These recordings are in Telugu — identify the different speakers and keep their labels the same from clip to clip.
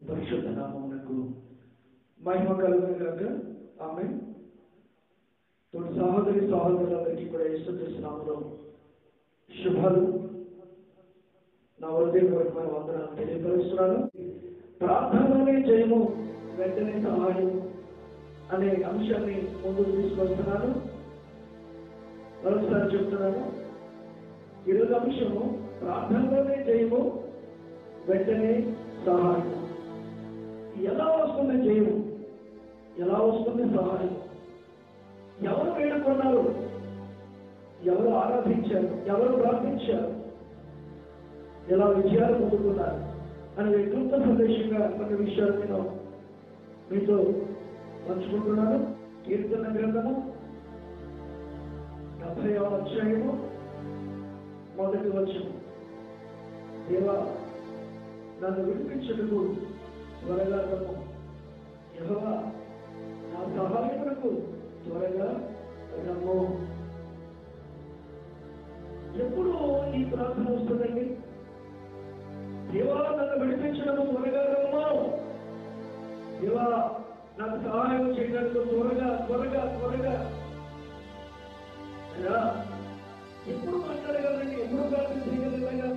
Speaker 1: పరిశుద్ధ నామమునకు మహిమ కలుగును గాక. ఆమేన్. తోటి సహోదరి సహోదరులందరికీ కూడా యేసుక్రీస్తు నామములో శుభాలు. నా హృదయపూర్వకమైన వందనాలు తెలియపరుస్తున్నాను. ప్రార్థనలోనే జయము, వెంటనే సహాయం అనే అంశాన్ని ముందుకు తీసుకొస్తున్నాను. మరోసారి చెప్తున్నాను, ఈరోజు అంశము ప్రార్థనలోనే జయము, వెంటనే సహాయం. ఎలా వస్తుంది జయము, ఎలా వస్తుంది సహాయం? ఎవరు వేడుకున్నారు, ఎవరు ఆరాధించారు, ఎవరు ప్రార్థించారు, ఎలా విజయాలు పొందుకున్నారు అనే క్లుప్త సందేశంగా కొన్ని విషయాలు నేను మీతో పంచుకుంటున్నాను. కీర్తన గ్రంథము 70వ అధ్యాయము 1వ వచనం. దేవా, నన్ను విడిపించుటకు త్వరగా రమ్ము. యెహోవా, నా సహాయమునకు త్వరగా రమ్ము. ఎప్పుడు ఈ ప్రార్థన వస్తుందండి? దేవా, నన్ను విడిపించడము త్వరగా రమ్ము. దేవా, నాకు సహాయం చేయడానికి త్వరగా త్వరగా త్వరగా. ఎప్పుడు మాట్లాడగలండి? ఎప్పుడు ప్రార్థన చేయగలగా?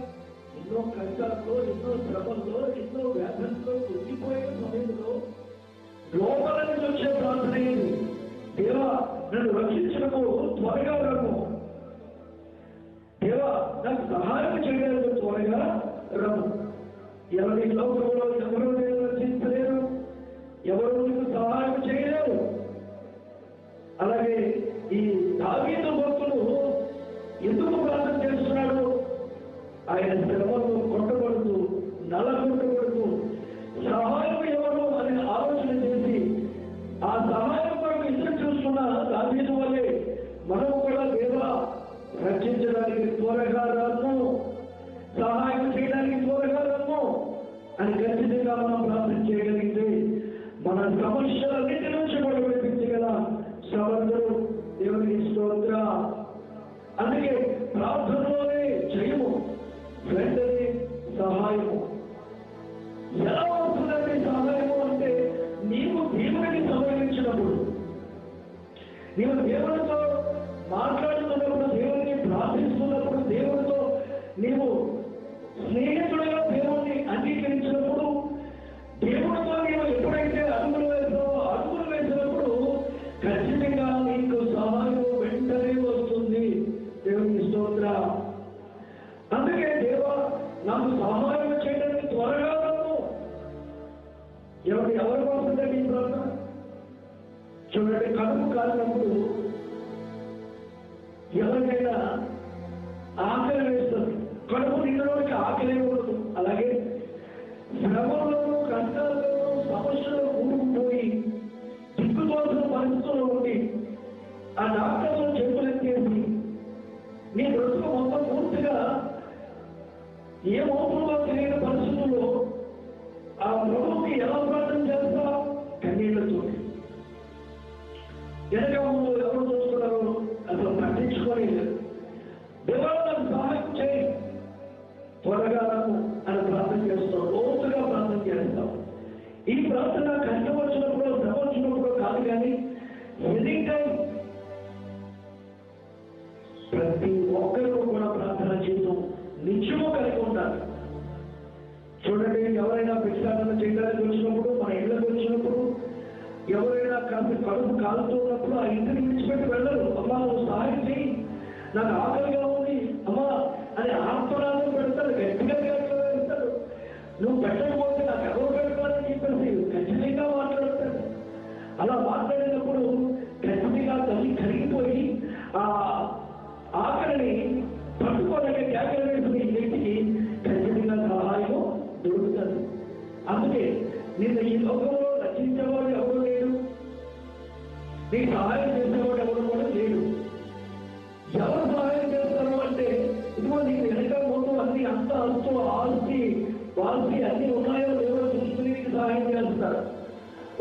Speaker 1: ఎన్నో కష్టాల్లో, ఎన్నో శ్రమల్లో, ఎన్నో వ్యాధుల్లో కుంగిపోయే సమయంలో లోపల నుంచి వచ్చే ప్రార్థన ఏది? దేవా, నన్ను రక్షించడము త్వరగా రమ్ము. దేవా, నాకు సహాయం చేయడానికి త్వరగా రమ్ము. ఎవరి లోకంలో ఎవరు నేను రక్షించలేరు, ఎవరు నీకు సహాయం చేయలేరు. అలాగే ఈ దావీదు భక్తుడు ఎందుకు ప్రార్థన చేస్తున్నాడు? ఆయన శ్రమను కొట్టబడుతూ, నలగొట్టబడుతూ సహాయం ఎవరు అని ఆలోచన చేసి ఆ సహాయం కొరకు ఎదురు చూస్తున్న దావీదు వల్లే మనము కూడా దేవా, రక్షించడానికి త్వరగా రమ్ము, సహాయం చేయడానికి త్వరగా రమ్ము అని ఖచ్చితంగా మనం ప్రార్థన చేయగలిగితే మన సమస్యలన్నిటి నుంచి కూడా విడిపించగల సమర్థుడు దేవునికి స్తోత్రం. అందుకే ప్రార్థనలోనే జయము, వెంటనే సహాయము. ఎలా వస్తుందండి సహాయము అంటే, నీవు దేవుడిని సంప్రదించినప్పుడు, నీవు దేవుడితో మాట్లాడుతున్నప్పుడు, దేవుడిని ప్రార్థిస్తున్నప్పుడు, దేవుడితో నీవు స్నేహితుడిగా దేవుడిని అంగీకరించినప్పుడు, దేవుడితో నీవు ఎప్పుడైతే అడుగులు వేసినప్పుడు ఖచ్చితంగా నీకు సహాయం వెంటనే వస్తుంది. దేవునికి స్తోత్రం. అందుకే దేవా, నాకు సహాయం చేయడానికి త్వరగా రమ్ము. ఎవరు వస్తుందండి ఈ ప్రార్థన? చూడండి, కడుపు కాలినప్పుడు ఎవరికైనా ఆకలి వేస్తుంది. కడుపు నిండడానికి ఆకలి ఉండదు. అలాగే శ్రమలోనూ, కష్టాల్లోనూ, సమస్యలు కూడుకుపోయి దిక్కుతోసిన పరిస్థితుల్లో ఉండి ఆ డాక్టర్లు చేతులెత్తేసి నీ బ్రతుకు మొత్తం పూర్తిగా ఏమవుతుందో తెలియని పరిస్థితుల్లో ఆ ప్రభువుకి ఎలా ప్రార్థన చేస్తా? కన్నీళ్లతో. వెనక ముందు ఎవరు చూసుకున్నారో అసలు పట్టించుకొని, దేవా, నాకు సహాయం చేయి, త్వరగా అని ప్రార్థన చేస్తాం. లోతుగా ప్రార్థన చేస్తాం. ఈ ప్రార్థన కష్టం వచ్చినప్పుడు, శ్రమ వచ్చినప్పుడు కాదు, కానీ ఎనీ టైం ప్రతి ఒక్కరూ కూడా ప్రార్థన జీవితం నిత్యము కలిగి ఉండాలి. చూడండి, ఎవరైనా భిక్షాటన చేయడానికి వచ్చినప్పుడు, మన ఇళ్ళకి వచ్చినప్పుడు, ఎవరైనా కాస్త కడుపు కాలుతున్నప్పుడు ఆ ఇంటిని విడిచిపెట్టి వెళ్ళరు. అమ్మా, నువ్వు సహాయం చేయి, నాకు ఆకలిగా ఉంది అమ్మా అని ఆత్మనాదం పెడతారు, గట్టిగా వేస్తారు. నువ్వు పెట్టకపోతే నాకు ఎవరు పెడతారని చెప్పేసి ఖచ్చితంగా మాట్లాడతాడు. అలా మాట్లాడినప్పుడు ఖచ్చితంగా తల్లి కరిగిపోయి ఆ ఆకలిని పట్టుకోలేక కేకలు వేసిన ఈ వ్యక్తికి ఖచ్చితంగా సహాయం దొరుకుతుంది. అందుకే నిన్న ఈ లోకంలో రచించేవాడు ఎవరు లేడు, నీకు సహాయం చేసేవాడు ఎవరు కూడా లేడు. ఎవరు సహాయం చేస్తారు అంటే, ఇదిగో నీకు వెనక ముందు అన్ని అంత అంతు ఆస్తి వాల్సి అన్ని ఉన్నాయో లేవో చూసుకుని నీకు సహాయం చేస్తారు.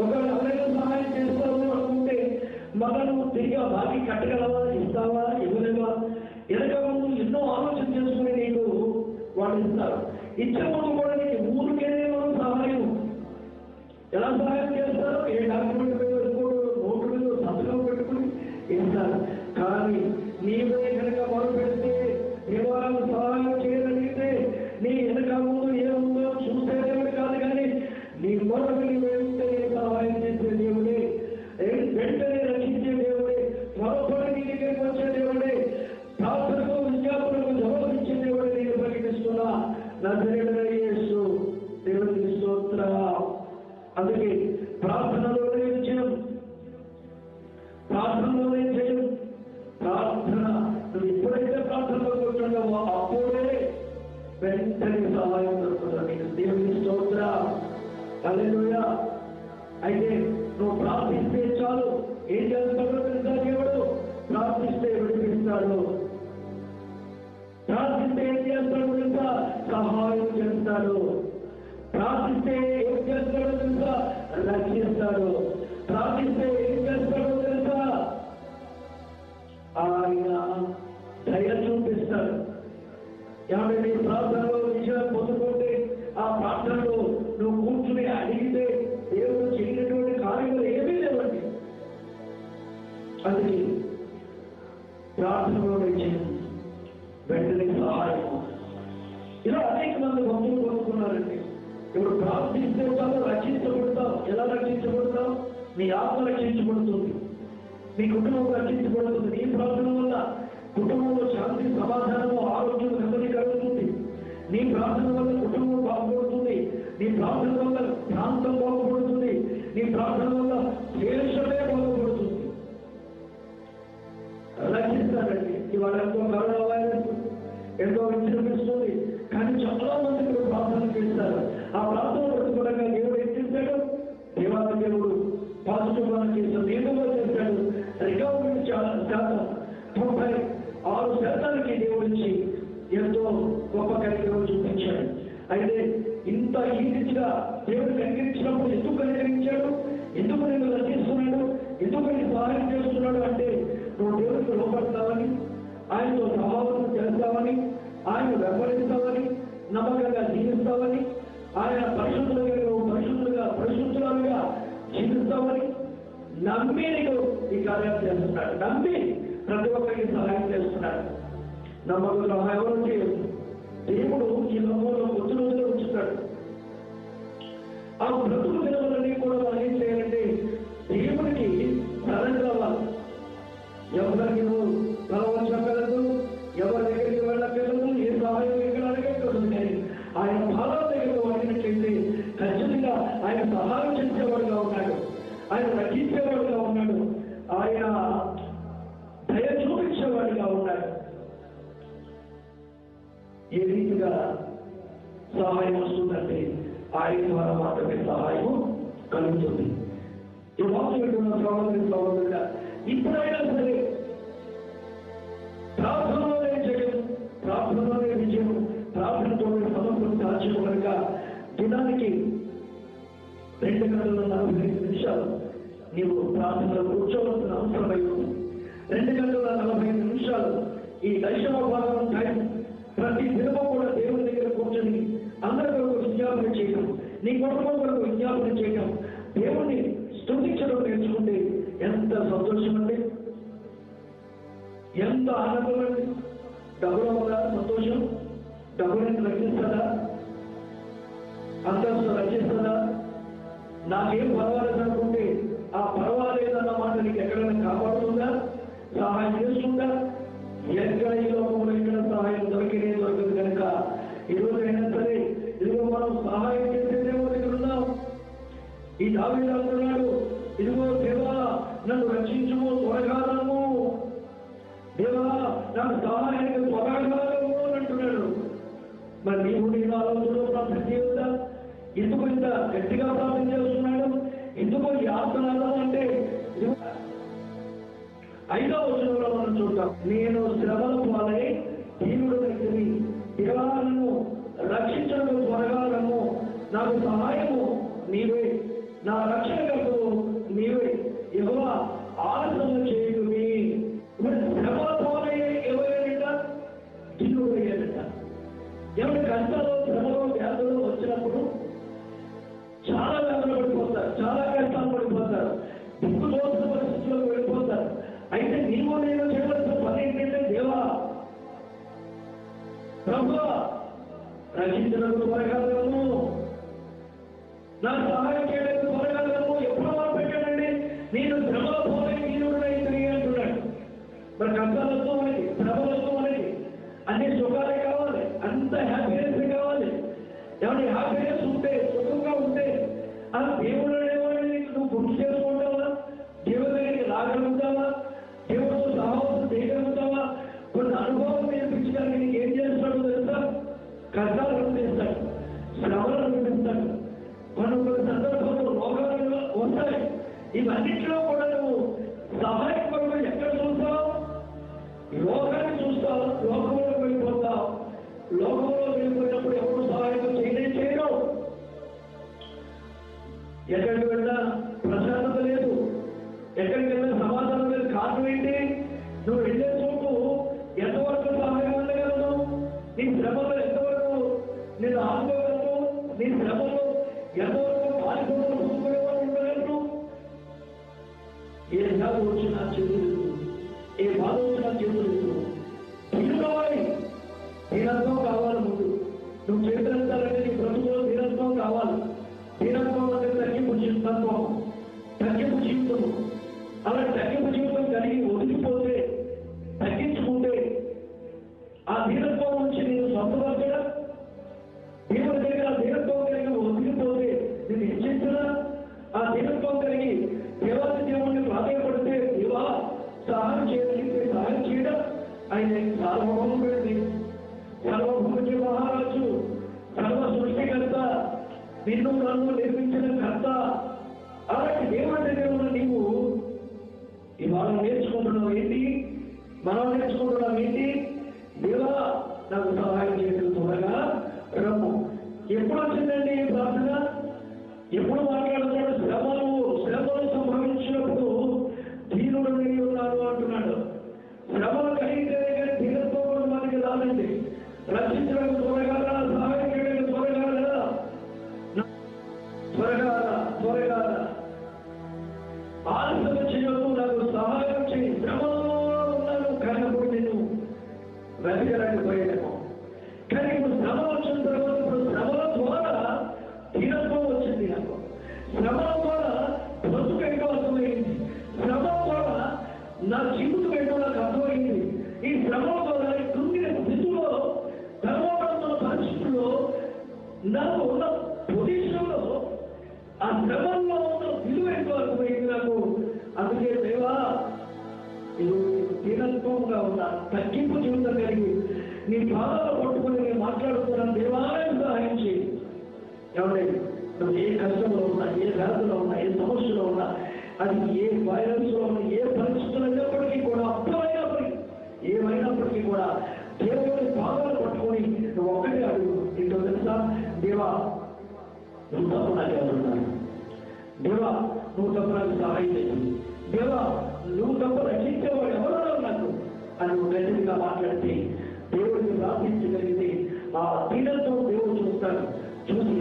Speaker 1: ఒకవేళ ఎవరైనా సహాయం చేస్తావు అనుకుంటే, మగను తిరిగి బాకీ కట్టగలవా, ఇస్తావా, ఇవ్వలేవా, వెనక ముందు ఎన్నో ఆలోచన చేసుకుని నీకు వాళ్ళు ఇస్తారు. ఇచ్చే ముందు కూడా నీకు ఊరికే సహాయం ఎలా సహాయం చేస్తారు? ఏ డాక్యుమెంట్ మీద నోటు మీద సంతకం పెట్టుకుని ఇస్తారు. కానీ నీవే కనుక మొదలు పెడితే, దేవాలను సహాయం చేయగలిగితే, నీ వెనక ముందు ఏముందో చూసే దేవుడు కాదు, కానీ నీ మొదలు వెంటనే సహాయం చేసే దేవుడే, వెంటనే రక్షించే దేవుడే, త్వరపడి నీ దగ్గరికి వచ్చే దేవుడే, ప్రార్థనకు విజ్ఞాపనకు జవాబిచ్చే దేవుడే నేను ప్రకటిస్తున్నా. నజరేయుడైన యేసు దేవునికి స్తోత్రం. అందుకే ప్రార్థనలోనే విజయం, ప్రార్థనలోనే జయం. ప్రార్థన నువ్వు ఎప్పుడైతే ప్రార్థనలో కూర్చున్నావో అప్పుడే వెంటనే సహాయం దొరుకుతుంది నీకు. దేవునికి స్తోత్రం. హల్లెలూయా. అయితే నువ్వు ప్రార్థిస్తే చాలు. ఏం చేస్తాడో తెలుసా? దేవుడు ప్రార్థిస్తే విడిపిస్తాడు. ప్రార్థిస్తే ఏం చేస్తాడో తెలుసా? సహాయం చేస్తాడు. ప్రార్థిస్తే ఏం చేస్తాడో తెలుసా? రక్షిస్తాడు. ప్రార్థిస్తే ఏం చేస్తాడో తెలుసా? ఆయన దయ చూపిస్తాడు. ఏమంటే నీ ప్రార్థనలో విజయం పొందుకుంటే, ఆ ప్రార్థనలో నువ్వు కూర్చుని అడిగితే దేవుడు చేయనటువంటి కార్యములు ఏమీ లేవండి. అందుకే ప్రార్థనలో విజయం, వెంటనే సహాయం. ఇలా అనేక మంది భక్తులు పొందుకున్నారండి. ఇప్పుడు ప్రార్థిస్తే చాలా రక్షించబడతావు. ఎలా రక్షించబడతావు? నీ ఆత్మ రక్షించబడుతుంది, నీ కుటుంబం రక్షించబడుతుంది. నీ ప్రార్థన వల్ల కుటుంబంలో శాంతి, సమాధానము, ఆరోగ్యం, నెమ్మది కలుగుతుంది. నీ ప్రార్థన వల్ల కుటుంబం బాగుపడుతుంది. నీ ప్రార్థన వల్ల ప్రాంతం బాగుపడుతుంది. నీ ప్రార్థన వల్ల దేశమే బాగుపడుతుంది. రక్షిస్తారండి. ఇవాళ ఎంతో కరోనా వైరస్ ఎంతో విజృంభిస్తుంది, కానీ చాలా మంది ఇప్పుడు ప్రార్థన చేస్తారు. ఆ ప్రార్థన పెట్టుకోవడంగా దేవుడు ఏం చేశాడు? దేవాలయ దేవుడు పాజిటివ్ గా చేశాడు, నేనుగా చేశాడు. రికవరీ శాతం 96% దేవుడిచ్చి ఎంతో గొప్ప కార్యక్రమం చూపించాడు. అయితే ఇంత ఈజీగా దేవుడు కనికరించినప్పుడు ఎందుకు కనికరించాడు? ఎందుకు నేను రక్షిస్తున్నాడు? ఎందుకు నేను సహాయం చేస్తున్నాడు? అంటే నువ్వు దేవుడికి లోపడతావని, ఆయనతో సమావేశం చేస్తావని, ఆయన వెంబడిస్తావని, నమ్మకంగా జీవిస్తావని, ఆయన పరిశుద్ధులుగా నువ్వు పరిశుద్ధులుగా జీవిస్తావని నమ్మి నీకు ఈ కార్యం చేస్తున్నాడు. నమ్మి ప్రతి ఒక్కరికి సహాయం చేస్తున్నాడు. నమ్మకం సహాయం ఎవరు చేయదు. దేవుడు ఈ లోకంలో కొద్ది రోజులు ఉంచుతాడు. ఆ బ్రతుకు విలువలన్నీ కూడా మనం ఏం చేయాలంటే దేవుడికి సరెండర్ అవ్వాలి. ఎవరికి నువ్వు కలవచ్చగలదు, ఎవరి దగ్గరికి వెళ్ళగలదు, ఏ సహాయం ఎక్కడ అడగకూడదు. కానీ ఆయన భావం దగ్గర అడిగినట్లయితే ఖచ్చితంగా ఆయన సహాయం చేసేవాడుగా ఉన్నాడు, ఆయన రక్షించేవాడుగా ఉన్నాడు, ఆయన దయ చూపించేవాడుగా ఉన్నాడు. ఏ రీతిగా సహాయం వస్తుందంటే ఆయన ద్వారా మాత్రమే సహాయం కలుగుతుంది. ఈ వాక్యం సహోదరుగా ఇప్పుడైనా సరే ప్రార్థనలోనే జయం, ప్రార్థనలోనే విజయం, ప్రార్థనతోనే సమస్యలు సాధ్యం కనుక దినానికి 2 గంటల 45 నిమిషాలు నీవు ప్రార్థనలో కూర్చోవలసిన అవసరమై ఉంది. 2 గంటల 45 నిమిషాలు ఈ దశమ భాగం టైం ప్రతి దినము కూడా దేవుని దగ్గర కూర్చొని అందరి కొరకు విజ్ఞాపన చేయడం, నీ కుటుంబం కొరకు విజ్ఞాపన చేయడం, దేవుణ్ణి స్తుతించడం నేర్చుకుంటే ఎంత సంతోషం అండి, ఎంత ఆనందం అండి. డబ్బులో ఉందా సంతోషం? డబ్బుని రక్షిస్తుందా? అంతస్తు రక్షిస్తుందా? నాకేం పర్వాలేదు అనుకుంటే ఆ పర్వాలేదన్న మాట నీకు ఎక్కడైనా కాపాడుతుందా? సహాయం చేస్తుందా? ఎక్కడ ఈ లోకంలో ఎక్కడ సహాయం దొరకదు కనుక ఈరోజైనా సరే ఇదిగో మనం సహాయం చేసే దేవుడి దగ్గర ఉన్నాం. ఈ దావీదు అంటున్నాడు, ఇదిగో దేవా నన్ను రక్షించుము, త్వరగా రమ్ము, దేవా నాకు సహాయానికి త్వరగా రమ్ము అని అంటున్నాడు. మరి నీవు నేను ఆలోచనలో ప్రార్థన చేయవద్దా? ఎందుకు ఇంత గట్టిగా ప్రార్థన చేస్తున్నాడు? ఎందుకు ఈ ఆత్మనాదం అంటే 5వ వచనంలో మనం చూద్దాం. నేను శ్రమల పాలై దీనుడు దగ్గరి దేవాలను రక్షించడం త్వరగా రమ్ము, నాకు సహాయము నీవే, నా రక్షణకు నీవే, యెహోవా ఆలస్యం చేయుమి. శ్రమల పాలై ఎవరైనా దీనుడు అయ్యాడట. ఎవరి కష్టాలు, శ్రమలు, వ్యాధులు వచ్చినప్పుడు చాలా వేదన పడిపోతారు, చాలా కష్టాలు పడిపోతారు, దిక్కుదోసిన పరిస్థితులకు వెళ్ళిపోతారు. అయితే నీవు నేను చేయవలసిన పని ఏంటంటే, దేవా ప్రభువా రక్షించడానికి త్వరగాలను, నా సహాయం చేయడానికి త్వరగాలను ఎప్పుడు మొదలు పెట్టాడండి? నేను శ్రమల పోలే నీరుడై తిరిగి అంటున్నాడు. మరి కష్టాలతో మనకి, శ్రమలతో మనకి అన్ని సుఖాలే కావాలి, అంత హ్యాపీనెస్ కావాలి. ఏమన్నా హ్యాపీనెస్ ఉంటే, సుఖంగా ఉంటే ఆ దేవుడు అనేవాడిని నువ్వు గుర్తు చేసుకుంటావా? దేవుడి దగ్గరికి రాగలుగుతావా? దేవుడితో సహవాసం చేయగలుగుతావా? కొన్ని అనుభవం నేర్పించడానికి నీకు ఏం చేస్తాడో తెలుసా? కష్టాలు అనిపిస్తాడు, శ్రమలు అనిపిస్తాడు, కొన్ని సందర్భంలో రోగాలు వస్తాయి. ఇవన్నింటిలో కూడా నువ్వు సహాయం కొరకు ఎక్కడ చూస్తావు? లోకాన్ని చూస్తావు, లోకంలో వెళ్ళిపోతావు. లోకంలో వెళ్ళిపోయినప్పుడు ఎవరు సహాయం చేయడం, ఎక్కడికి వెళ్ళినా ప్రశాంతత లేదు, ఎక్కడికి వెళ్ళినా సమాధానం లేదు. కారణం ఏంటి? నువ్వు వెళ్ళే చోటు ఎంతవరకు సహాయం ఉండగలదు? నీ శ్రమలో ఎంతవరకు నేను ఆడుకోగలను? నీ శ్రమలో ఎంతవరకు పాల్గొనలు చూసుకునేవాళ్ళు ఉండగలరు? ఏ వ్యాధి వచ్చినా చేతులు, ఏ బాధ వచ్చినా చేతులు తీరుకోవాలి. దీనత్వం కావాలి. ముందు నువ్వు చేతులంటారంటే నీ బ్రతుకులో దీనత్వం కావాలి. దీనత్వం అంటే తగ్గింపు తత్వం, తగ్గింపు జీవితం. అలా తగ్గింపు జీవితం కలిగి ఒదిగిపోతే, తగ్గించుకుంటే ఆ దీనత్వం నుంచి నేను సొంతపరచడం, దేవుడి దగ్గర దీనత్వం కలిగి ఒదిగిపోతే నేను హెచ్చించడా? ఆ దీనత్వం కలిగి దేవాది దేవుడిని ప్రాధాన్యపడితే, దేవా సహాయం చేయగలిగితే సహాయం చేయడం. ఆయన సార్వభౌముడి, సర్వభూమికి మహారాజు, సర్వ సృష్టికర్త, నిన్ను నన్ను నిర్మించిన కర్త. అలాంటి దేవుడి దగ్గర ఉన్న నీవు ఇవాళ నేర్చుకుంటున్నావు ఏంటి? మనం నేర్చుకుంటున్నాం ఏంటి? దేవా నాకు సహాయం చేయడం త్వరగా రమ్ము. ఎప్పుడు వచ్చిందండి ఈ ప్రార్థన? ఎప్పుడు మాట్లాడుతున్నాడు? శ్రమలు సంభవించినప్పుడు దీనుడు నేను ఉన్నాను అంటున్నాడు. శ్రమలు కలిగితే దీనత్వం కూడా మనకి రాదండి. రక్షించడానికి త్వరగా, సహాయం చేయడానికి త్వరగా, త్వరగా ఆలస్యం చేయదు. నాకు సహాయం చేయి. శ్రమలో ఉన్నాను కానప్పుడు నేను వెతకడానికి పోయాను. కానీ ఇప్పుడు శ్రమ వచ్చిన తర్వాత, ఇప్పుడు శ్రమల ద్వారా దీనత్వం వచ్చింది. నాకు శ్రమల ద్వారా బ్రతుకు ఏంటో అర్థమైంది. శ్రమల ద్వారా నా జీవితం ఏంటో నాకు అర్థమైంది. ఈ శ్రమల ద్వారా కృంగిన స్థితిలో, ధర్మపడుతున్న పరిస్థితుల్లో, నాకు ఉన్న పొజిషన్లో ఆ శ్రమంలో ఉన్న విలువ ఏంటో అర్థమైంది నాకు. అందుకే దేవా దీనత్వంగా ఉన్నా, తగ్గింపు జీవితం కలిగి నీ పాదాలు పట్టుకుని నేను మాట్లాడుతున్నాను. దేవాలయం సహాయం చేయి. ఏమంటే నువ్వు ఏ కష్టంలో ఉన్నా, ఏ వ్యాధులో ఉన్నా, ఏ సమస్యలో ఉన్నా, అది ఏ వైరస్లో ఉన్నా, ఏ పరిస్థితులు అయినప్పటికీ కూడా, అప్పుడైనప్పటికీ ఏమైనప్పటికీ కూడా దేవుడి పాదాలు పట్టుకొని నువ్వు ఒక్కటే అడుగు. ఏంటో తెలుసా? దేవా నువ్వు తప్పు నాకు ఎవరున్నాను, దేవా నువ్వు తప్పు నాకు సహాయం చేయాలి, దేవా నువ్వు తప్పు రక్షించేవాడు ఎవరున్నారు నాకు అని నువ్వు గట్టిగా మాట్లాడితే, దేవుడిని ప్రార్థించగలిగితే ఆ దీనంతో దేవుడు చూస్తాడు. చూసి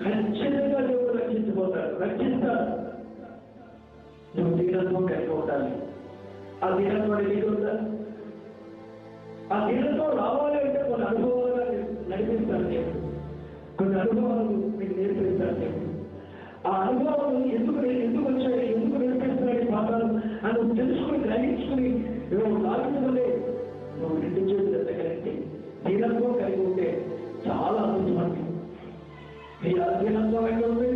Speaker 1: ఖచ్చితంగా దేవుడు రక్షిస్తాడు. నువ్వు దీనంతో కలిగి ఉండాలి. ఆ దీనంతో నీకు ఉండాలి. ఆ దీనంతో రావాలి అంటే కొన్ని అనుభవాలుగా నడిపిస్తాడు దేవుడు. కొన్ని అనుభవాలు మీకు నేర్పిస్తాడు దేవుడు. ఆ అనుభవాలు ఎందుకు వచ్చాయి, ఎందుకు నేర్పిస్తున్నాడు ఈ పాఠాలు అని నువ్వు తెలుసుకుని, గ్రహించుకుని నువ్వు లాగుతుందే నువ్వు రెండు చేతులు ఎత్తగలిగితే, దీనంతో కలిగి ఉంటే చాలా అద్భుతమండి. మీ అధీనంతో ఎక్కడ ఉంది?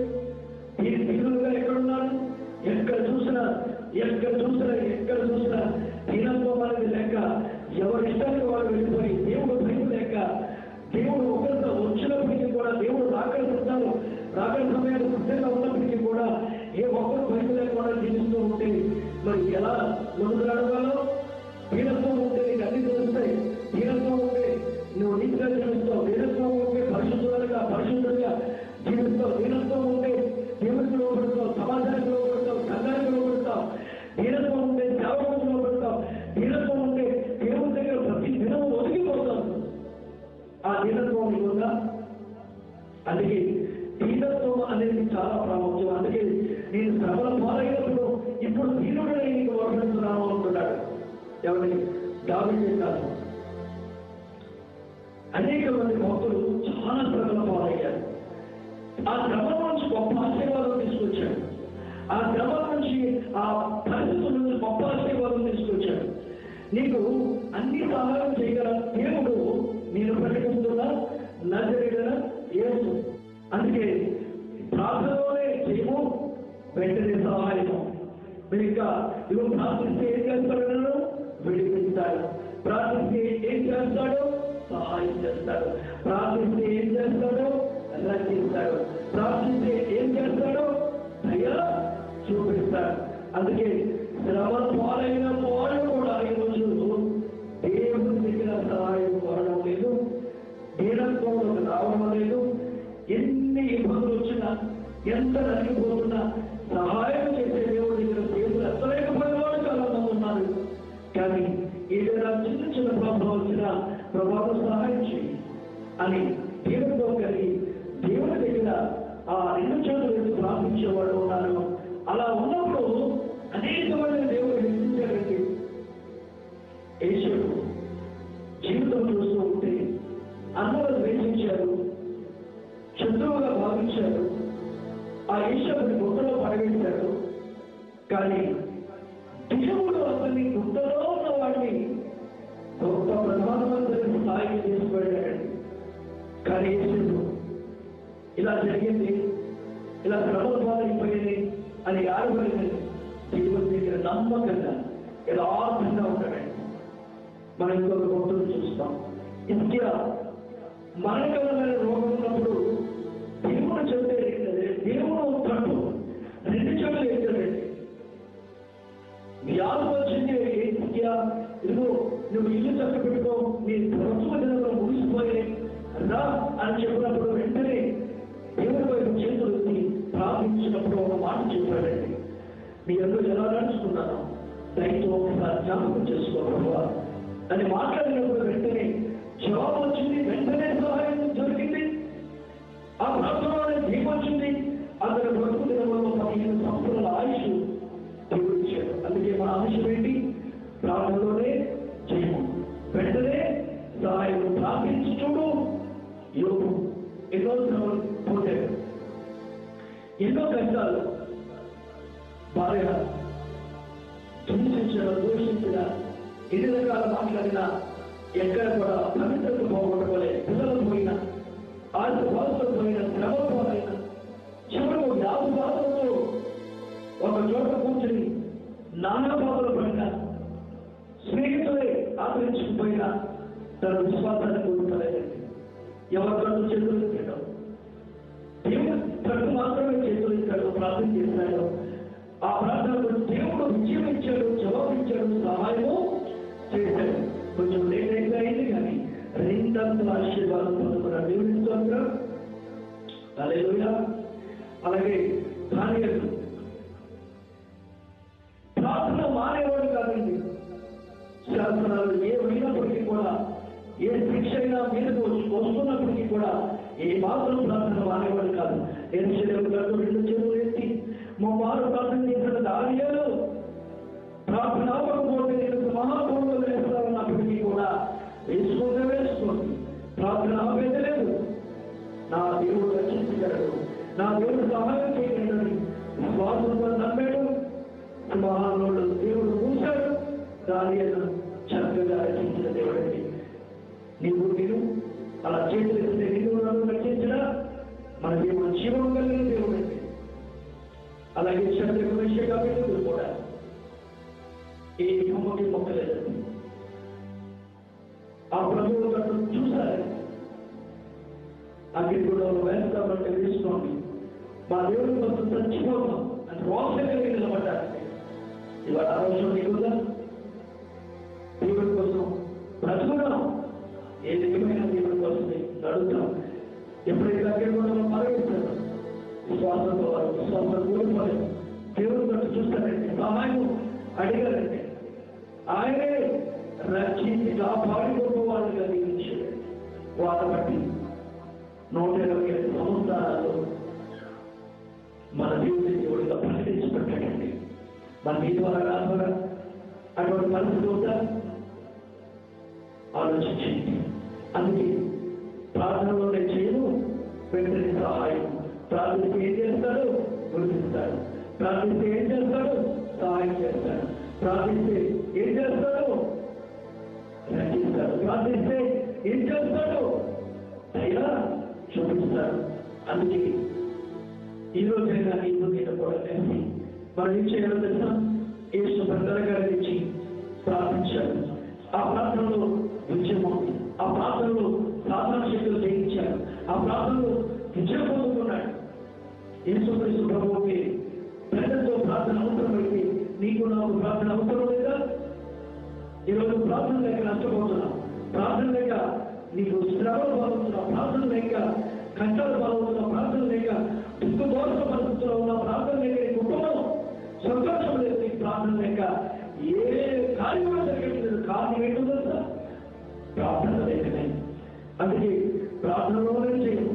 Speaker 1: మీరు దిగులుగా ఎక్కడున్నారు? ఎక్కడ చూసినా దీనంతో మనకి లెక్క. ఎవరి ఇష్టానికి వాళ్ళు వెళ్ళిపోయి దేవుడు భయం లేక, దేవుడు ఒకరితో వచ్చినప్పటికీ కూడా, దేవుడు రాకడ సమయాన్ని సిద్ధంగా ఉన్నప్పటికీ కూడా ఏ ఒక్కరు భయం లేకుండా జీవిస్తూ ఉంటే మరి ఎలా ముందు నడవాలో? దీనంతో ఉంటే నీకు అన్ని తెలుస్తాయి. దీనంతో ఉంటే నువ్వు నీతిగా జీవిస్తావు. దీనంతో ఉంటే పరిశుద్ధులుగా జీవిస్తావు. దీనంతో ఉంటే దేవుడికి లోపడతావు, సమాజానికి లోపడతావు, సంఘానికి లోపడతావు. దీనంతో ఉంటే సేవకులకు లోపడతావు. దీనంతో ఉంటే దేవుడి దగ్గర ప్రతి దినము ఒదిగిపోతావు. ఆ దీనత్వం నీకుందా? అందుకే దీనత్వం అనేది చాలా ప్రాముఖ్యం. అందుకే శ్రమల పాలైనప్పుడు ఇప్పుడు దీనుడై నీకు వర్ణిస్తున్నాను అంటున్నాడు. ఎవరి? దావీదే కాదు, అనేక మంది భక్తులు చాలా శ్రమల పాలయ్యారు. ఆ శ్రమల నుంచి గొప్ప ఆశీర్వాదం తీసుకొచ్చాడు. ఆ శ్రమల నుంచి, ఆ పరిస్థితుల నుంచి గొప్ప ఆశీర్వాదం తీసుకొచ్చాడు. నీకు అన్ని సహాయం చేయగల దేవుడు నేను ప్రకటిస్తున్నా నజరేయుడైన యేసు. అందుకే ప్రార్థనలోనే చేయము, వెంటనే సహాయము. మీరు ఇంకా ఇవి ప్రార్థిస్తే ఏం చేస్తాడు? విడిపిస్తాడు. ప్రార్థిస్తే ఏం చేస్తాడు? సహాయం చేస్తాడు. ప్రార్థిస్తే ఏం చేస్తాడు? రక్షిస్తాడు. ప్రార్థిస్తే ఏం చేస్తాడు? దయ చూపిస్తాడు. అందుకే శ్రమ పాలైన వాళ్ళు కూడా ఈరోజు దేవుని దగ్గర సహాయం కోరడం లేదు, దీనంలోకి రావడం లేదు. ఎన్ని ఇబ్బందులు వచ్చినా, ఎంత నలిగిపోతున్నా సహాయం చేసే దేవుడి దగ్గర దేవుడు ఎత్తలేకపోయిన వాళ్ళు చాలా మంది ఉన్నారు. కానీ ఏదైనా చిన్న చిన్న ప్రభావం వచ్చినా ప్రభావం సహాయం చేయి అని దేవుడితో కలిగి దేవుడి దగ్గర ఆ రెండు చేతులు వేసి ప్రార్థించేవాడు ఉన్నారు. అలా ఉన్నప్పుడు అనేకమైన దేవుడు హెచ్చించాడండి. యేసుడు జీవితం చూస్తూ ఉంటే అందరూ ద్వేషించారు, శత్రువుగా భావించారు. ఆ యేసుని గుట్టలో పడవేశాడు. కానీ దేవుడు అతన్ని గుట్టలో ఉన్న వాడిని గొప్ప ప్రధానమంత్రి స్థాయికి తీసుకువెళ్ళాడండి. కానీ యేసుడు ఇలా జరిగింది, ఇలా శ్రమల పాలైపోయింది అని ఆడబడింది. దేవుడి దగ్గర నమ్మకంగా యథార్థంగా ఉంటాడండి. మనం ఇంకొక భక్తులు చూస్తాం. ఇంకా మరణకరమైన రోగం ఉన్నప్పుడు దేవుడు చెప్తే దేవుడు తట్టు రెండు చెవులు ఎక్కాడండి. వ్యాధి వచ్చింది, ఇదిగో నువ్వు ఇల్లు చక్క పెట్టుకో, నీ ప్రభుత్వ దినంలో ముగిసిపోయే రా అని చెప్పినప్పుడు వెంటనే దేవుడి వైపు చేతులు ఎత్తి ప్రార్థించినప్పుడు ఒక మాట చెప్పాడండి. మీ అందరూ ఎలా నడుచుకున్నాను దయతో ఒకసారి జ్ఞాపకం చేసుకోవా అని మాట్లాడినప్పుడు వెంటనే జవాబు వచ్చింది, వెంటనే సహాయం దొరికింది. ఆ ప్రార్థనలోనే దీపం వచ్చింది. అతని బ్రతుకు దినంలో 15 సంవత్సరాల ఆయుష్ దేవుడు ఇచ్చాడు. అందుకే మన ఆయుషం ఏంటి? ప్రార్థనలోనే జయము, వెంటనే సహాయం. ప్రార్థించి చూడు. యోగు ఎన్నో శ్రమలు పొందాడు, ఎన్నో కష్టాలు. భార్య హింసించిన, దూషించిన, ఎన్ని రకాలు మాట్లాడినా ఎక్కడ కూడా పవిత్రత పోగొట్టుకోలేదు. పిల్లలు పోయినా, ఆర్థిక బాధలు పోయినా, శ్రమ పోయినా, చివరు యాభ బాధలతో ఒక చోట కూర్చుని నానా బాధలు పడినా, స్నేహితులే ఆదరించుకుపోయినా తన విశ్వాసాన్ని కోరుకోలేదండి. ఎవరి కళ్ళు చేతులు ఇచ్చాడు? దేవుడు తను మాత్రమే చేతులు ఇచ్చాడు. ప్రార్థన చేశాడు. ఆ ప్రార్థనకు దేవుడు విజయం ఇచ్చాడు, జవాబు ఇచ్చాడు, సహాయము చేశాడు. కొంచెం లేట్ అయితే అయింది కానీ రెండంతల ఆశీర్వాదం పొందుకున్న దేవుని స్తోత్రం. హల్లెలూయా. అలాగే దానియేలు ప్రార్థన మానేవాడు కాదండి. శాసనాలు ఏమైనప్పటికీ కూడా, ఏ శిక్ష అయినా మీదకు వస్తున్నప్పటికీ కూడా ఏ మాత్రం ప్రార్థన మానేవాడు కాదు. యెరూషలేము గట్టు రెండు చేతులు ఎత్తి ముమ్మారు ప్రార్థన చేసిన దానియేలు ప్రార్థన అవ్వకపోతే నేను మహాపూర్వం వేస్తానన్నప్పటికీ కూడా వేసుకోండి. ప్రార్థన ఆపేదలేదు. నా దేవుడు రక్షించగలడు, నా దేవుడు సహాయం చేయగలడని విశ్వాసంతో నమ్మాడు. మహానుడు దేవుడు మూసాడు. దానియేలు చక్కగా రక్షించిన దేవుడండి. నీవు నేను అలా చేతులెత్తితే నిన్ను నన్ను రక్షించిన మన దేవుడు జీవం కలిగిన దేవుడు అండి. అలాగే చంద్రశేఖర్ కూడా ఏ బొమ్మకి మొక్కలేదండి. ఆ ప్రభువు గట్టు చూశారు. అగ్ని కూడా వేస్తామంటే వేసుకోండి, మా దేవుడి కోసం చచ్చిపోతాం అని రోష కలిగి నిలబడ్డారండి. ఇవాళ ఆలోచన నీకుదా? దేవుడి కోసం బ్రతుకున్నాం, ఏ దిగమైన దేవుడి కోసమే నడుస్తాం. ఎప్పుడైతే అక్కడ కూడా పరిగెత్తారు, విశ్వాసంతో విశ్వాసం కోల్పోలేదు. దేవుడు గట్టు చూస్తారండి, సహాయం అడిగారండి. ఆయనే రక్షించి కాపాడి గొప్పవాళ్ళుగా నియమించాడు. వాళ్ళ బట్టి 125 సంవత్సరాలు మన దేవుడి దేవుడిగా ప్రకటించబడ్డాడు. మన మీ ద్వారా రాకుండా అటువంటి పరిస్థితి ఉందా? ఆలోచించండి. అందుకే ప్రార్థనలో నేను చేయను, వెంటనే సహాయం. ప్రార్థిస్తే ఏం చేస్తాడు? గుర్తిస్తాడు. ప్రార్థిస్తే ఏం చేస్తాడు? సహాయం చేస్తాడు. ప్రార్థిస్తే ఏం చేస్తాడు? రక్షిస్తాడు. ప్రార్థిస్తే ఏం చేస్తాడు? అయినా చూపిస్తాడు. అందుకే ఈ రోజైనా నీకు నేను కూడా కలిసి మనం ఏం చేయాలో తెలుసా? యేసు భద్రగారించి ప్రార్థించాడు. ఆ ప్రార్థనలో విజయం ఉంది. ఆ ప్రార్థనలో సాధారణ శక్తులు జయించాడు. ఆ ప్రార్థనలో విజయం పొందుతున్నాడు. యేసుక్రీస్తు ప్రభువుకి ప్రజలతో ప్రార్థన అవసరమైతే నీకు నాకు ప్రార్థన అవసరం లేదా? ఈరోజు ప్రార్థన లేక నష్టపోతున్నావు. ప్రార్థన లేక నీకు శ్రమలు పాలవుతున్నావు. ప్రార్థన లేక కష్టాలు పాలవుతున్నావు. ప్రార్థన లేక దుఃఖదోష పరిస్థితుల్లో ఉన్న ప్రార్థన లేక నీ కుటుంబం సంతోషం లేదు. నీకు ప్రార్థన లేక ఏ కార్యక్రమం జరగట్లేదు. కారణం ఏంటో తెలుసా? ప్రార్థన లేకనే. అందుకే ప్రార్థనలోనే చేయు,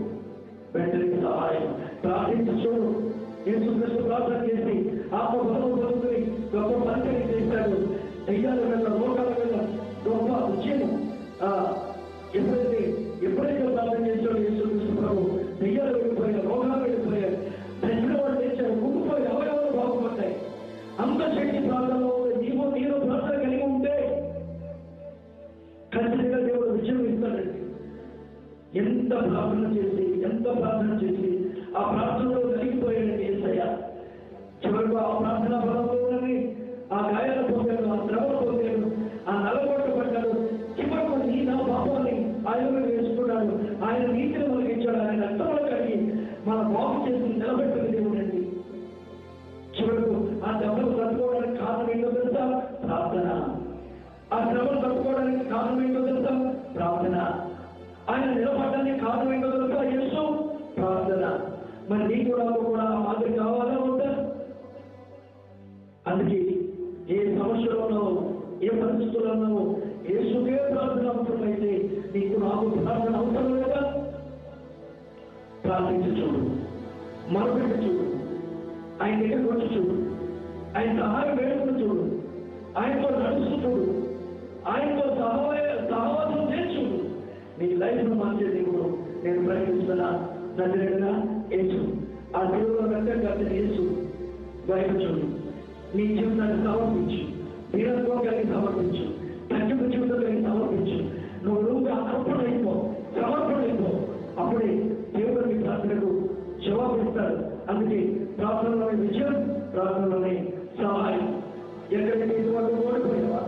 Speaker 1: వెంటనే సహాయం. ప్రార్థించు. యేసుక్రీస్తు ప్రార్థన చేసి ఆత్మ బలం పొందుకుని గొప్ప పరిచయం చేశాడు. దయ్యాల వల్ల, రోగాల వల్ల గొప్ప విజయం. ఎప్పుడైతే ప్రార్థన చేశాడు యేసుక్రీస్తు ప్రభు, దయ్యాలు వెళ్ళిపోయాయి, రోగాలు వెళ్ళిపోయాయి, ప్రజల వాళ్ళు తెచ్చారు, కుంగిపోయి అవయవాలు బాగుపడ్డాయి. అంత శక్తి ప్రార్థనలో నీరు ప్రార్థన కలిగి ఉంటే ఖచ్చితంగా దేవుడు విజయం ఇస్తాడండి. ఎంత ప్రార్థన చేసి ఆ ప్రార్థనలో కలిగిపోయాడండి యేసయ్య. చివరికి ఆ ప్రార్థన బలంలోనే ఆ గాయాలు పొందాడు, ఆ శ్రమలు పొందాడు, ఆ నలగొట్టబడ్డాడు. చివరకు నీ నా పాపాన్ని ఆయన వేసుకున్నాడు. ఆయన నీతిని కలిగించాడు. ఆయన రక్తంలో కలిగి మన బాగు చేసి నిలబెట్టిన దేవుడండి. చివరకు ఆ దెబ్బలు తట్టుకోవడానికి కారణం ఏంటో తెలుసా? ప్రార్థన. ఆ శ్రమలు తట్టుకోవడానికి కారణం ఏంటో తెలుసా? ప్రార్థన. ఆయన నిలబడడానికి కారణం ఏంటో తెలుసా? యేసు ప్రార్థన. మరి నీకు కూడా ఆ మాదిరి కావాలా ఉందా? అందుకే ఏ సమస్యలో ఉన్నావో, ఏ పరిస్థితుల్లో ఉన్నావో, యేసుకే ప్రార్థన అవసరమైతే నీకు నాకు ప్రార్థన అవసరం లేదా? ప్రార్థించి చూడు, మొరపెట్టి చూడు, ఆయన దగ్గరికి వచ్చి చూడు, ఆయన సహాయం వేడుకుని చూడు, ఆయనతో నడుస్తూ చూడు, ఆయనతో సహవాసం చేసి చూడు. నీ లైఫ్ను మార్చే దేవుడు నేను ప్రయత్నిస్తున్నా. నజరేయుడైన యేసు, ఆ దేవుడు రక్తంగా యేసు వైపు చూడు. నీ జీవితాన్ని సమర్పించు, వీరత్వం కలిగి సమర్పించు, తగ్గింపు జీవితం కలిగి సమర్పించు. నువ్వు అర్పణైపో, సమర్పణైపో. అప్పుడే దేవుడు నీ ప్రార్థనకు జవాబిస్తాడు. అందుకే ప్రార్థనలోని విజయం, ప్రార్థనలోని సహాయం. ఎక్కడైతే ఇటువంటి ఓడిపోయావా,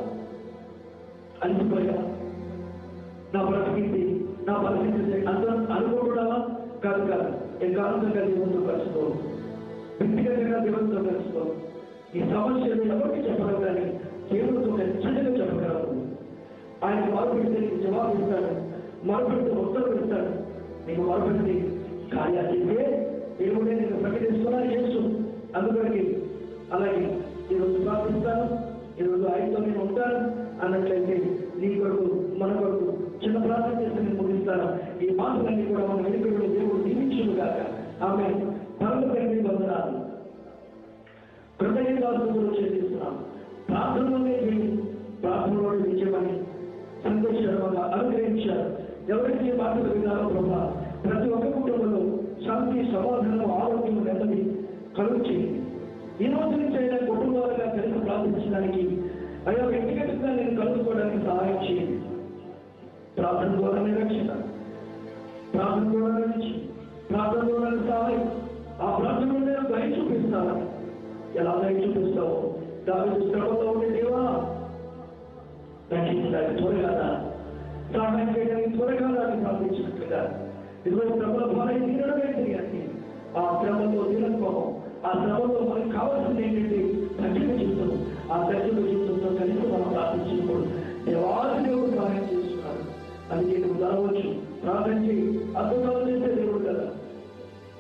Speaker 1: అలిసిపోయావా, నా పరిస్థితి అందరం అనుకుంటున్నావా? కాదు. ఏకాంతంగా దేవునితో కలుసుకో, వ్యక్తిగతంగా దేవునితో కలుసుకో. ఈ సమస్యలు ఎవరికి చెప్పగలరు కానీ దేవునితో ఖచ్చితంగా చెప్పగలరు. ఆయన మొరపెడితే నీకు జవాబు ఇస్తాడు, మొరపెడితే ఉత్తరం ఇస్తాడు. నీకు మొరపెడితే కార్యాలు చేస్తే దేవుడే నేను ప్రకటిస్తున్నా చేస్తూ. అందుకని అలాగే ఈరోజు ప్రార్థిస్తాను, ఈరోజు ఆయనతో నేను ఉంటాను అన్నట్లయితే నీ కొరకు మన కొరకు చిన్న ప్రార్థన చేసి నేను ముగిస్తాను. ఈ మాటలన్నీ కూడా మన వెనుకలో దేవుడు దీవించును గాక. ఆమె పరమ తండ్రి వందనాలు, కృతజ్ఞతాస్తుతులు చెల్లిస్తున్నాం. ప్రార్థనలోనే ప్రార్థనలోనే విజయమని సంతోషంగా అనుగ్రహించారు. ఎవరైతే మాటలు విన్నారో ప్రభా, ప్రతి ఒక్క కుటుంబంలో శాంతి, సమాధానం, ఆరోగ్యం, నెమ్మది కలుగు చేయండి. ఈ రోజు నుంచి అయినా కుటుంబాలుగా కలిసి ప్రార్థించడానికి, అయ్యా వ్యక్తిగతంగా నేను కలుసుకోవడానికి సహాయం చేయండి. ప్రార్థన ద్వారానే రక్షణ, ప్రార్థన ద్వారా నుంచి, ప్రార్థన ద్వారా సహాయం. ఆ ప్రార్థనలో నేను దయ చూపిస్తాను. ఎలా దయ చూపిస్తావో, దావీదు శ్రమలో ఉండే దేవా రక్షించడానికి త్వరగా సహాయం చేయడానికి త్వరగా దాన్ని ప్రార్థించినట్లుగా ఇదిగో శ్రమల ద్వారా తీరడమే తెలియాలి. ఆ శ్రమలో తీరత్వం, ఆ శ్రమలో మనకు కావాల్సింది ఏంటంటే తగ్గిన జీవితం. ఆ తగ్గిన జీవితంతో కలిసి మనం ప్రార్థించినప్పుడు దేవాది దేవుడు సహాయం చేస్తున్నాడు. అందుకే నువ్వు ధరవచ్చు, ప్రార్థించి అద్భుతాలు చేసే దేవుడు కదా.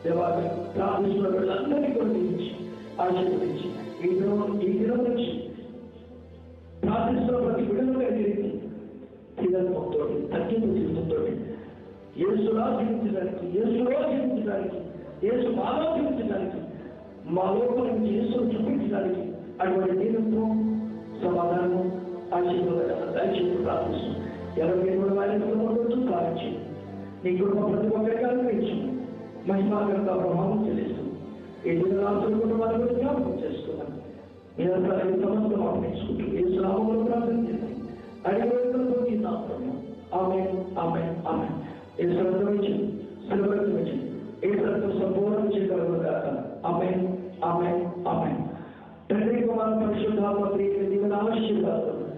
Speaker 1: దేవాది ప్రార్థిస్తున్న వీళ్ళందరినీ కూడా దీవించి ఆశీర్వదించి ఈ దినం నుంచి ప్రార్థిస్తున్న ప్రతి విడుదల కలిగి స్థిరత్వంతో, తగ్గింపు జీవితంతో యేసులా జీవించడానికి, యేసు మాలో జీవించడానికి, మా లోపల నుంచి యేసును చూపించడానికి అటువంటి దీనత్వం సమాధానం దయచేసి ప్రార్థిస్తాం. ఎవరికి కూడా వారికి కావచ్చు నీ కుటుంబ ప్రతి ఒక్కరికి అనుగ్రహించు. మహిమాగంగా ప్రభావం చెల్లిస్తూ ఈ దినరాత్రులు వారి కూడా జ్ఞాపకం చేస్తున్నాను. మీరు సమస్తం అప్పగించుకుంటూ ఈ స్నామంలో ప్రార్థించండి. అడిగితో ఈ నామము ఆమేన్ ఆమేన్ ఆమేన్. ఈ శ్రద్ధ ఏ శ్రద్ధ సంపూర్ణ చేయగలగాక. ఆమేన్ ఆమేన్ ఆమేన్. తండ్రి కుమార పరిశుద్ధాత్మ దీవెన ఆశీర్వాదాలు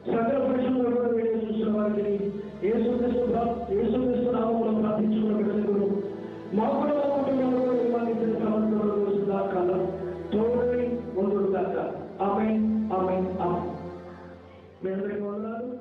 Speaker 1: సకల పరిశుద్ధులను వీడియో చూసిన వారికి యేసుక్రీస్తు నామములో ప్రార్థించుకున్న బిడ్డలకు మా కూడా కుటుంబంలో నిర్మాణించిన సమస్యల కాలం తోడై ఉండుగాక. ఆమేన్ ఆమేన్ ఆమేన్. మీ అందరికీ వందనాలు.